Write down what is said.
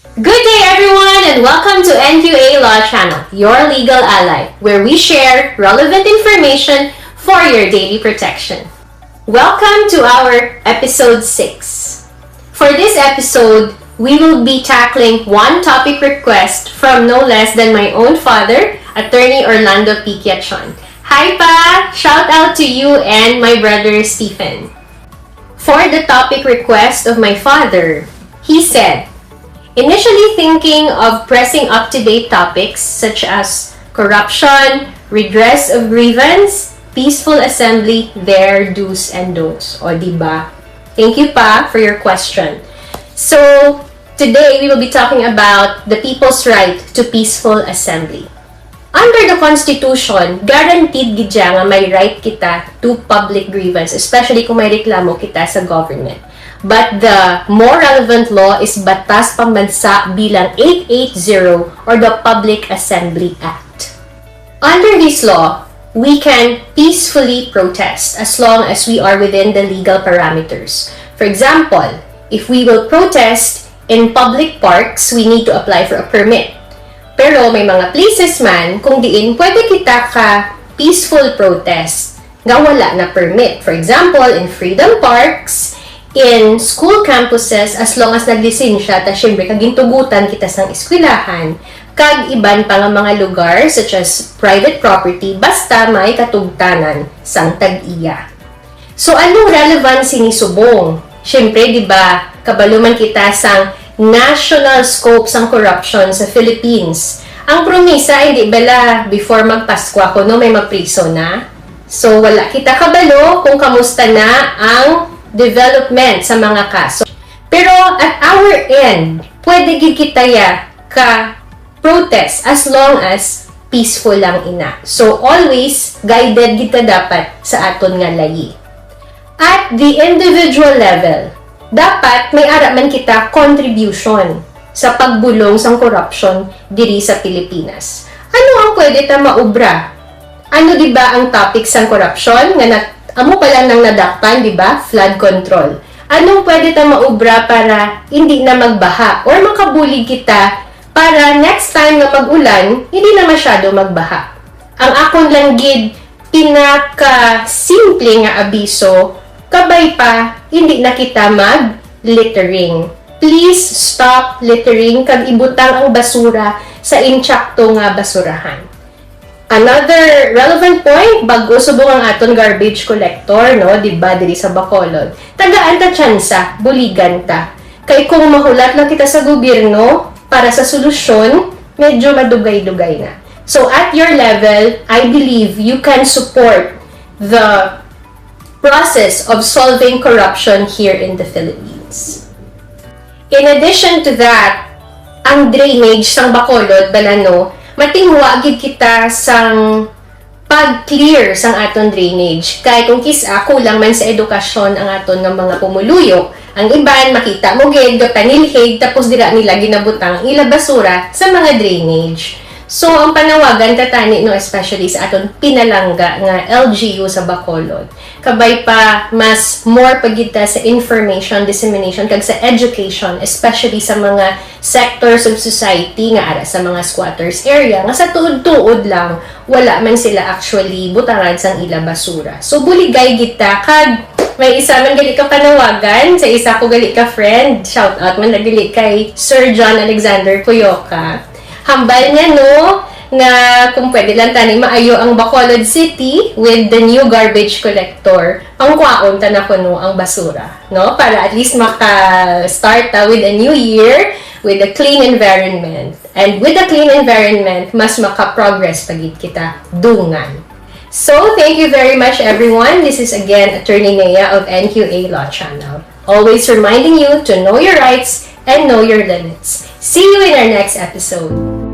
Good day everyone and welcome to NQA Law Channel, your legal ally, where we share relevant information for your daily protection. Welcome to our episode 6. For this episode, we will be tackling one topic request from no less than my own father, Attorney Orlando P. Quiachon. Hi Pa! Shout out to you and my brother Stephen. For the topic request of my father, he said, initially thinking of pressing up-to-date topics such as corruption, redress of grievance, peaceful assembly, their do's and don'ts. O, diba? Thank you Pa for your question. So, today we will be talking about the people's right to peaceful assembly. Under the Constitution, guaranteed gidya nga may right kita to public grievance, especially kung may reklamo kita sa government. But the more relevant law is Batas Pambansa bilang 880 or the Public Assembly Act. Under this law, we can peacefully protest as long as we are within the legal parameters. For example, if we will protest in public parks, we need to apply for a permit. Pero may mga places man kung diin pwede kita ka peaceful protest nga wala na permit. For example, in freedom parks, in school campuses, as long as naglisensya, ta syempre kagintugutan kita sang eskwelahan, kag iban pa nga mga lugar such as private property, basta may katugtanan sang tag-iya. So, anong relevancy ni subong? Syempre, di ba, kabaluman kita sang national scope sang corruption sa Philippines. Ang promisa, hindi bala before magpasko ako, no, may mapriso na. So, wala kita kabalo kung kamusta na ang development sa mga kaso. Pero at our end, pwede gid kita ya ka protest as long as peaceful lang ina. So always guided kita dapat sa aton nga layi. At the individual level, dapat may ara man kita contribution sa pagbulong sang corruption diri sa Pilipinas. Ano ang pwede ta maubra? Ano di ba ang topic sang corruption nga amo pa lang nang nadakpan, di ba? Flood control. Anong pwede ta maubra para hindi na magbaha or makabulig kita para next time na mag-ulan, hindi na masyado magbaha. Ang akong lang gid pinaka-simple nga abiso, kabay pa, hindi na kita mag-littering. Please stop littering kag ibutang ang basura sa intsakto nga basurahan. Another relevant point, bago subong ang aton garbage collector, no, diba, diri sa Bacolod. Tagaan ta tsansa, buligan ta. Kay kung mahulat lang kita sa gobyerno para sa solusyon, medyo madugay-dugay na. So at your level, I believe you can support the process of solving corruption here in the Philippines. In addition to that, ang drainage sang Bacolod, balano, matingwa gid kita sang pag-clear sang aton drainage. Kay kung kisa kulang man sa edukasyon ang aton nga mga pumuluyo, ang iban makita mo gid panilhig tapos dira nila ginabutang ila basura sa mga drainage. So ang panawagan tatani no, especially sa aton pinalangga nga LGU sa Bacolod, kabay pa mas more pagita sa information dissemination kag sa education, especially sa mga sectors of society nga ara sa mga squatters area nga sa tuod-tuod lang wala man sila actually butangan sang ila basura. So buligay kita kag may isa man gali ka panawagan sa isa ko gali ka friend, shout out man gali kay Sir John Alexander Cuyoca. Hambal niya no na kung pwede lang tani maayo ang Bacolod City with the new garbage collector, pangkwaon ta na kuno ang basura, no, para at least maka-start with a new year with a clean environment. And with a clean environment, mas maka-progress pagid kita dungan. So, thank you very much everyone. This is again Attorney Nea of NQA Law Channel. Always reminding you to know your rights and know your limits. See you in our next episode.